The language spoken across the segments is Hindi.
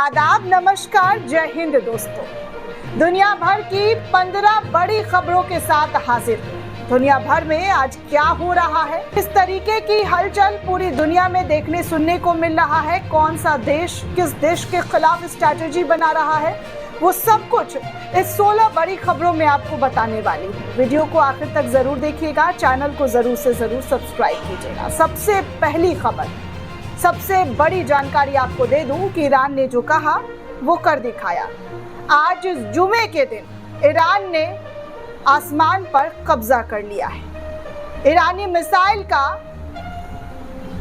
आदाब, नमस्कार, जय हिंद दोस्तों। दुनिया भर की 15 बड़ी खबरों के साथ हाजिर। दुनिया भर में आज क्या हो रहा है, इस तरीके की हलचल पूरी दुनिया में देखने सुनने को मिल रहा है। कौन सा देश किस देश के खिलाफ स्ट्रैटेजी बना रहा है, वो सब कुछ इस 16 बड़ी खबरों में आपको बताने वाली हूँ। वीडियो को आखिर तक जरूर देखिएगा, चैनल को जरूर से जरूर सब्सक्राइब कीजिएगा। सबसे पहली खबर, सबसे बड़ी जानकारी आपको दे दूं कि ईरान ने जो कहा वो कर दिखाया। आज जुमे के दिन ईरान ने आसमान पर कब्जा कर लिया है। ईरानी मिसाइल का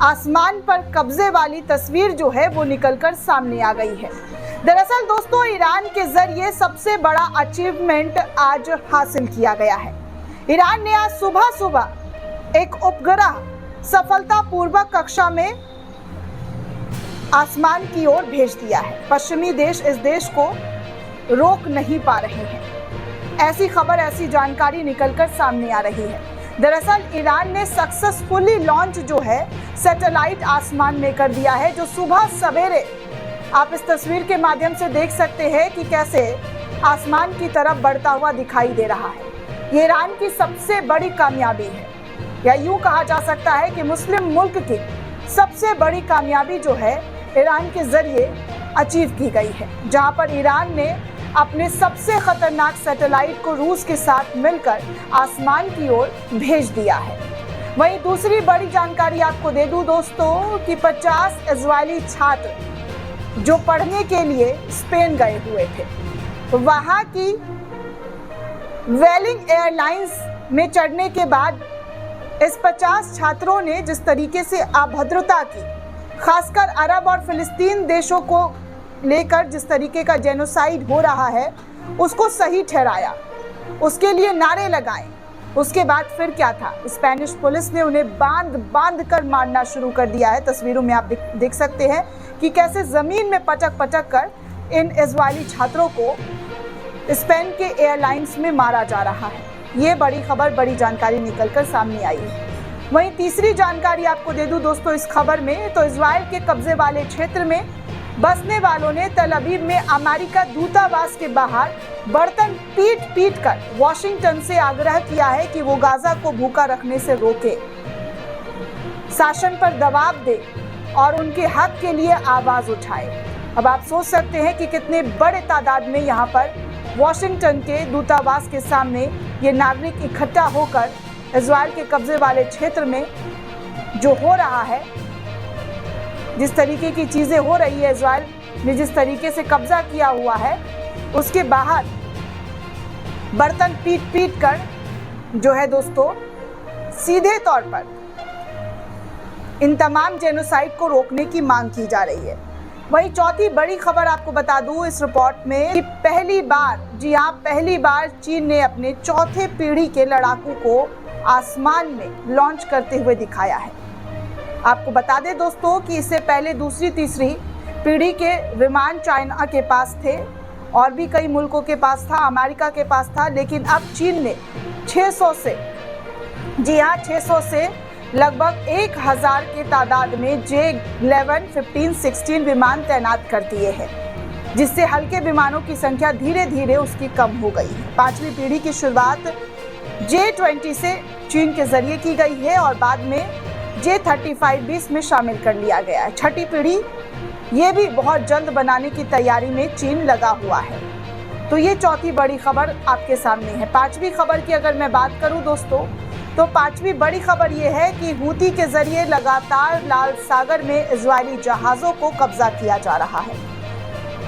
आसमान पर कब्जे वाली तस्वीर जो है वो निकलकर सामने आ गई है। दरअसल दोस्तों, ईरान के जरिए सबसे बड़ा अचीवमेंट आज हासिल किया गया है। ईरान ने आज सुबह सुबह एक उपग्रह सफलतापूर्वक कक्षा में आसमान की ओर भेज दिया है। पश्चिमी देश इस देश को रोक नहीं पा रहे हैं। ऐसी खबर, ऐसी जानकारी निकलकर सामने आ रही है। दरअसल ईरान ने सक्सेसफुली लॉन्च जो है सैटेलाइट आसमान में कर दिया है, जो सुबह सवेरे आप इस तस्वीर के माध्यम से देख सकते हैं कि कैसे आसमान की तरफ बढ़ता हुआ दिखाई दे रहा है। ये ईरान की सबसे बड़ी कामयाबी है, या यूं कहा जा सकता है कि मुस्लिम मुल्क की सबसे बड़ी कामयाबी जो है ईरान के जरिए अचीव की गई है, जहां पर ईरान ने अपने सबसे खतरनाक सैटेलाइट को रूस के साथ मिलकर आसमान की ओर भेज दिया है। वहीं दूसरी बड़ी जानकारी आपको दे दूं दोस्तों कि 50 इजरायली छात्र जो पढ़ने के लिए स्पेन गए हुए थे, वहां की वेलिंग एयरलाइंस में चढ़ने के बाद इस 50 छात्रों ने जिस तरीके से अभद्रता की, खासकर अरब और फिलिस्तीन देशों को लेकर जिस तरीके का जेनोसाइड हो रहा है, उसको सही ठहराया, उसके लिए नारे लगाए। उसके बाद फिर क्या था, स्पेनिश पुलिस ने उन्हें बांध कर मारना शुरू कर दिया है। तस्वीरों में आप देख सकते हैं कि कैसे जमीन में पटक कर इन इजरायली छात्रों को स्पेन के एयरलाइंस में मारा जा रहा है। ये बड़ी खबर, बड़ी जानकारी निकलकर सामने आई है। वहीं तीसरी जानकारी आपको दे दूं दोस्तों इस खबर में, तो इजराइल के कब्जे वाले क्षेत्र में बसने वालों ने तल अवीव में अमेरिका दूतावास के बाहर बर्तन पीट कर वॉशिंगटन से आग्रह किया है कि वो गाजा को भूखा रखने से रोके, शासन पर दबाव दे और उनके हक के लिए आवाज उठाए। अब आप सोच सकते हैं कि कितने बड़े तादाद में यहाँ पर वॉशिंगटन के दूतावास के सामने ये नागरिक इकट्ठा होकर इजराइल के कब्जे वाले क्षेत्र में जो हो रहा है, जिस तरीके की चीजें हो रही है, इजराइल ने जिस तरीके से कब्जा किया हुआ है, उसके बाहर बर्तन पीट कर जो है दोस्तों सीधे तौर पर इन तमाम जेनोसाइड को रोकने की मांग की जा रही है। वही चौथी बड़ी खबर आपको बता दूं इस रिपोर्ट में कि पहली बार चीन ने अपने चौथे पीढ़ी के लड़ाकू को आसमान में लॉन्च करते हुए दिखाया है। आपको बता दें दोस्तों कि इससे पहले दूसरी तीसरी पीढ़ी के विमान चाइना के पास थे और भी कई मुल्कों के पास था, अमेरिका के पास था, लेकिन अब चीन ने 600 से लगभग 1000 के तादाद में J-11, 15, 16 विमान तैनात कर दिए हैं, जिससे हल्के विमानों की संख्या धीरे धीरे उसकी कम हो गई है। पांचवी पीढ़ी की शुरुआत J-20 से चीन के जरिए की गई है और बाद में J-35 में शामिल कर लिया गया है। छठी पीढ़ी ये भी बहुत जल्द बनाने की तैयारी में चीन लगा हुआ है। तो ये चौथी बड़ी खबर आपके सामने है। पांचवी खबर की अगर मैं बात करूं दोस्तों, तो पांचवी बड़ी खबर ये है कि हूती के जरिए लगातार लाल सागर में इजरायली जहाज़ों को कब्जा किया जा रहा है।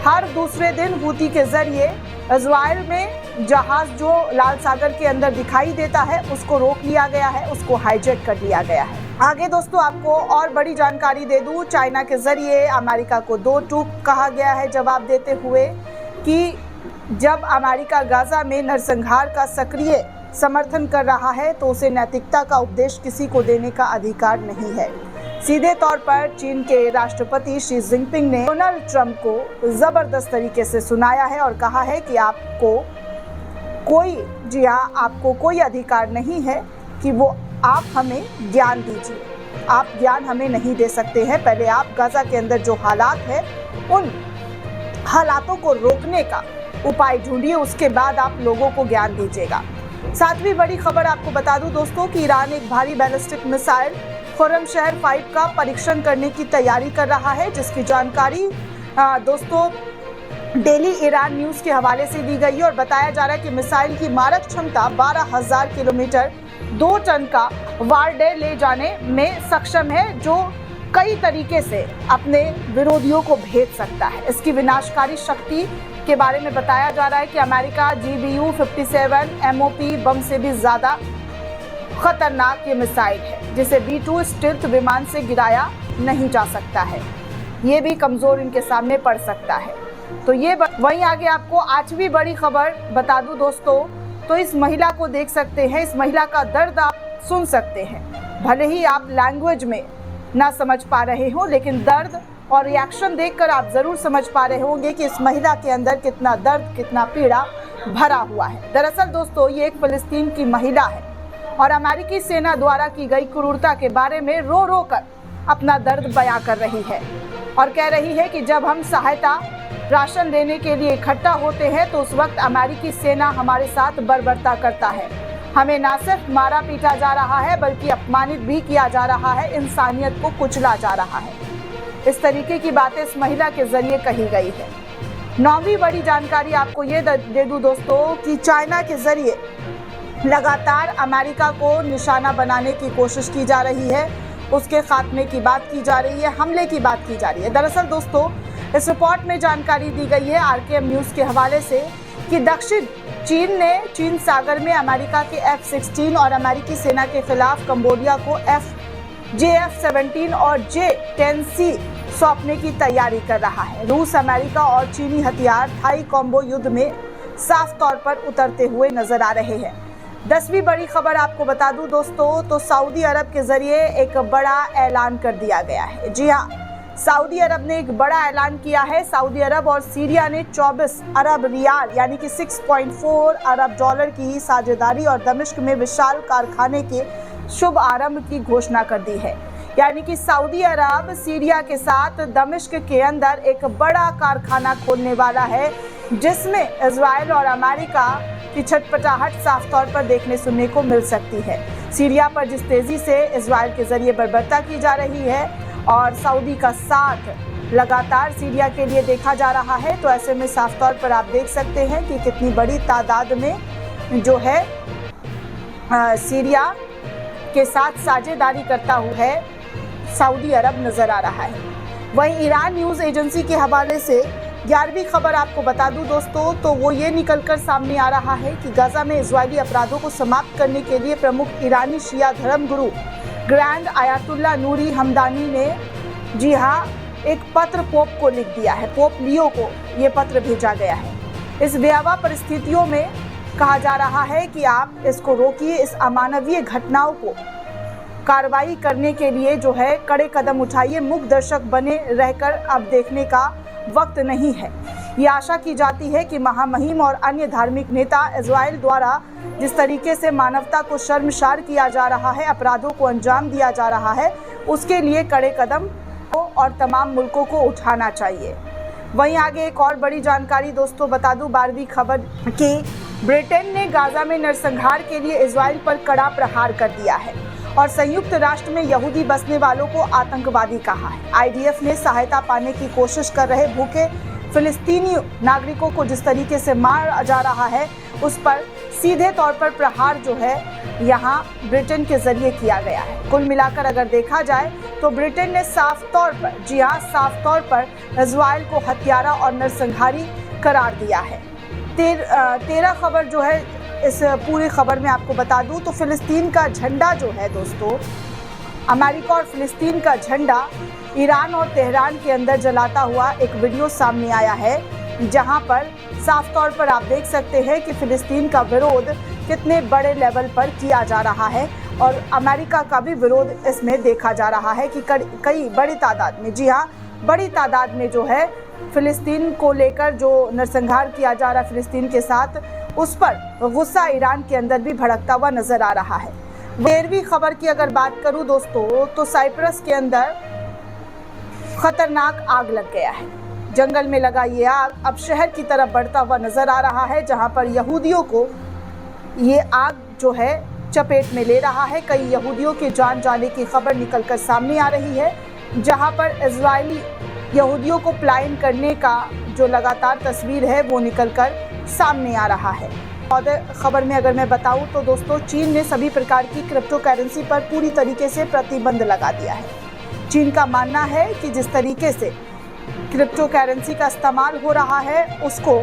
हर दूसरे दिन हूती के जरिए इजराइल में जहाज जो लाल सागर के अंदर दिखाई देता है उसको रोक लिया गया है, उसको हाईजैक कर लिया गया है। आगे दोस्तों आपको और बड़ी जानकारी दे दूं, चाइना के जरिए अमेरिका को 2 टूक कहा गया है जवाब देते हुए कि जब अमेरिका गाजा में नरसंहार का सक्रिय समर्थन कर रहा है तो उसे नैतिकता का उपदेश किसी को देने का अधिकार नहीं है। सीधे तौर पर चीन के राष्ट्रपति शी जिनपिंग ने डोनाल्ड ट्रंप को जबरदस्त तरीके से सुनाया है और कहा है कि आपको कोई अधिकार नहीं है कि वो आप हमें ज्ञान दीजिए, आप ज्ञान हमें नहीं दे सकते हैं। पहले आप गाजा के अंदर जो हालात है उन हालातों को रोकने का उपाय ढूंढिए, उसके बाद आप लोगों को ज्ञान दीजिएगा। सातवीं बड़ी खबर आपको बता दूं दोस्तों कि ईरान एक भारी बैलिस्टिक मिसाइल खुर्रमशहर 5 का परीक्षण करने की तैयारी कर रहा है, जिसकी जानकारी दोस्तों डेली ईरान न्यूज के हवाले से दी गई है और बताया जा रहा है कि मिसाइल की मारक क्षमता 12,000 किलोमीटर 2 टन का वारडेयर ले जाने में सक्षम है, जो कई तरीके से अपने विरोधियों को भेज सकता है। इसकी विनाशकारी शक्ति के बारे में बताया जा रहा है कि अमेरिका GBU-57 MOP बम से भी ज्यादा खतरनाक ये मिसाइल है, जिसे B-2 स्टिल्थ विमान से गिराया नहीं जा सकता है। ये भी कमजोर इनके सामने पड़ सकता है। तो ये वहीं आगे आपको 8वीं बड़ी खबर बता दूं दोस्तों, तो इस महिला को देख सकते हैं, इस महिला का दर्द आप सुन सकते हैं। भले ही आप लैंग्वेज में ना समझ पा रहे हो, लेकिन दर्द और रिएक्शन देखकर आप जरूर समझ पा रहे होंगे कि इस महिला के अंदर कितना दर्द, कितना पीड़ा भरा हुआ है। दरअसल दोस्तों ये एक फिलिस्तीन की महिला है और अमेरिकी सेना द्वारा की गई क्रूरता के बारे में रो रो कर अपना दर्द बयां कर रही है और कह रही है कि जब हम सहायता राशन देने के लिए इकट्ठा होते हैं तो उस वक्त अमेरिकी सेना हमारे साथ बर्बरता करता है। हमें न सिर्फ मारा पीटा जा रहा है बल्कि अपमानित भी किया जा रहा है, इंसानियत को कुचला जा रहा है। इस तरीके की बातें इस महिला के जरिए कही गई है। 9वीं बड़ी जानकारी आपको ये दे दूं दोस्तों कि चाइना के जरिए लगातार अमेरिका को निशाना बनाने की कोशिश की जा रही है, उसके खात्मे की बात की जा रही है, हमले की बात की जा रही है। दरअसल दोस्तों इस रिपोर्ट में जानकारी दी गई है RKM न्यूज़ के हवाले से कि दक्षिण चीन ने चीन सागर में अमेरिका के F-16 और अमेरिकी सेना के खिलाफ कंबोडिया को JF-17 और J-10C सौंपने की तैयारी कर रहा है। रूस, अमेरिका और चीनी हथियार थाई कॉम्बो युद्ध में साफ तौर पर उतरते हुए नजर आ रहे हैं। 10वीं बड़ी खबर आपको बता दूं दोस्तों, तो सऊदी अरब के जरिए एक बड़ा ऐलान कर दिया गया है। जी हाँ, सऊदी अरब ने एक बड़ा ऐलान किया है। सऊदी अरब और सीरिया ने 24 अरब रियाल यानी कि 6.4 अरब डॉलर की साझेदारी और दमिश्क में विशाल कारखाने के शुभ आरंभ की घोषणा कर दी है। यानी कि सऊदी अरब सीरिया के साथ दमिश्क के अंदर एक बड़ा कारखाना खोलने वाला है, जिसमें इजराइल और अमेरिका की छटपटाहट साफ तौर पर देखने सुनने को मिल सकती है। सीरिया पर जिस तेजी से इजराइल के जरिए बर्बरता की जा रही है और सऊदी का साथ लगातार सीरिया के लिए देखा जा रहा है, तो ऐसे में साफ तौर पर आप देख सकते हैं कि कितनी बड़ी तादाद में जो है सीरिया के साथ साझेदारी करता हुआ है सऊदी अरब नजर आ रहा है। वहीं ईरान न्यूज़ एजेंसी के हवाले से 11वीं खबर आपको बता दूं दोस्तों, तो वो ये निकलकर सामने आ रहा है कि गाजा में इजरायली अपराधों को समाप्त करने के लिए प्रमुख ईरानी शिया धर्मगुरु ग्रैंड आयतुल्ला नूरी हमदानी ने जी हाँ एक पत्र पोप को लिख दिया है। पोप लियो को ये पत्र भेजा गया है। इस भयावह परिस्थितियों में कहा जा रहा है कि आप इसको रोकिए, इस अमानवीय घटनाओं को कार्रवाई करने के लिए जो है कड़े कदम उठाइए, मूक दर्शक बने रहकर अब देखने का वक्त नहीं है। ये आशा की जाती है कि महामहिम और अन्य धार्मिक नेता इजराइल द्वारा जिस तरीके से मानवता को शर्मसार किया जा रहा है, अपराधों को अंजाम दिया जा रहा है, उसके लिए कड़े कदम और तमाम मुल्कों को उठाना चाहिए। वहीं आगे एक और बड़ी जानकारी दोस्तों बता दूं, 12वीं खबर कि ब्रिटेन ने गाजा में नरसंहार के लिए इजराइल पर कड़ा प्रहार कर दिया है और संयुक्त राष्ट्र में यहूदी बसने वालों को आतंकवादी कहा है। IDF ने सहायता पाने की कोशिश कर रहे भूखे फिलिस्तीनी नागरिकों को जिस तरीके से मारा जा रहा है, उस पर सीधे तौर पर प्रहार जो है यहाँ ब्रिटेन के जरिए किया गया है। कुल मिलाकर अगर देखा जाए तो ब्रिटेन ने साफ तौर पर, जी हाँ साफ तौर पर इजराइल को हत्यारा और नरसंहारी करार दिया है। 13 खबर जो है इस पूरी खबर में आपको बता दूं, तो फिलिस्तीन का झंडा जो है दोस्तों, अमेरिका और फिलिस्तीन का झंडा ईरान और तेहरान के अंदर जलाता हुआ एक वीडियो सामने आया है, जहां पर साफ तौर पर आप देख सकते हैं कि फिलिस्तीन का विरोध कितने बड़े लेवल पर किया जा रहा है और अमेरिका का भी विरोध इसमें देखा जा रहा है कि कई बड़ी तादाद में, जी हाँ बड़ी तादाद में जो है फिलिस्तीन को लेकर जो नरसंहार किया जा रहा है फिलिस्तीन के साथ, उस पर गुस्सा ईरान के अंदर भी भड़कता हुआ नजर आ रहा है। 13वीं खबर की अगर बात करूं दोस्तों, तो साइप्रस के अंदर खतरनाक आग लग गया है। जंगल में लगा ये आग अब शहर की तरफ बढ़ता हुआ नजर आ रहा है, जहां पर यहूदियों को ये आग जो है चपेट में ले रहा है। कई यहूदियों के जान जाने की खबर निकलकर सामने आ रही है, जहां पर इजरायली यहूदियों को पलायन करने का जो लगातार तस्वीर है वो निकलकर सामने आ रहा है। और खबर में अगर मैं बताऊं तो दोस्तों, चीन ने सभी प्रकार की क्रिप्टो करेंसी पर पूरी तरीके से प्रतिबंध लगा दिया है। चीन का मानना है कि जिस तरीके से क्रिप्टो करेंसी का इस्तेमाल हो रहा है उसको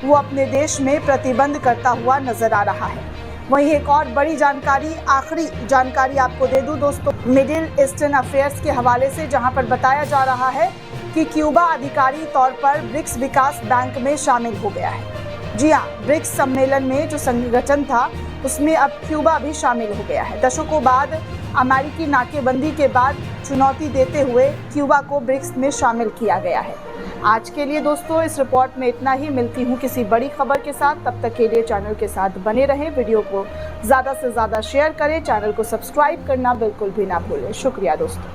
वो अपने देश में प्रतिबंध करता हुआ नजर आ रहा है। वहीं एक और बड़ी जानकारी, आखिरी जानकारी आपको दे दूं दोस्तों, मिडिल ईस्टर्न अफेयर्स के हवाले से, जहां पर बताया जा रहा है कि क्यूबा आधिकारिक तौर पर ब्रिक्स विकास बैंक में शामिल हो गया है। जी हाँ, ब्रिक्स सम्मेलन में जो संगठन था उसमें अब क्यूबा भी शामिल हो गया है। दशकों बाद अमेरिकी नाकेबंदी के बाद चुनौती देते हुए क्यूबा को ब्रिक्स में शामिल किया गया है। आज के लिए दोस्तों इस रिपोर्ट में इतना ही। मिलती हूँ किसी बड़ी खबर के साथ, तब तक के लिए चैनल के साथ बने रहें। वीडियो को ज़्यादा से ज़्यादा शेयर करें, चैनल को सब्सक्राइब करना बिल्कुल भी ना भूलें। शुक्रिया दोस्तों।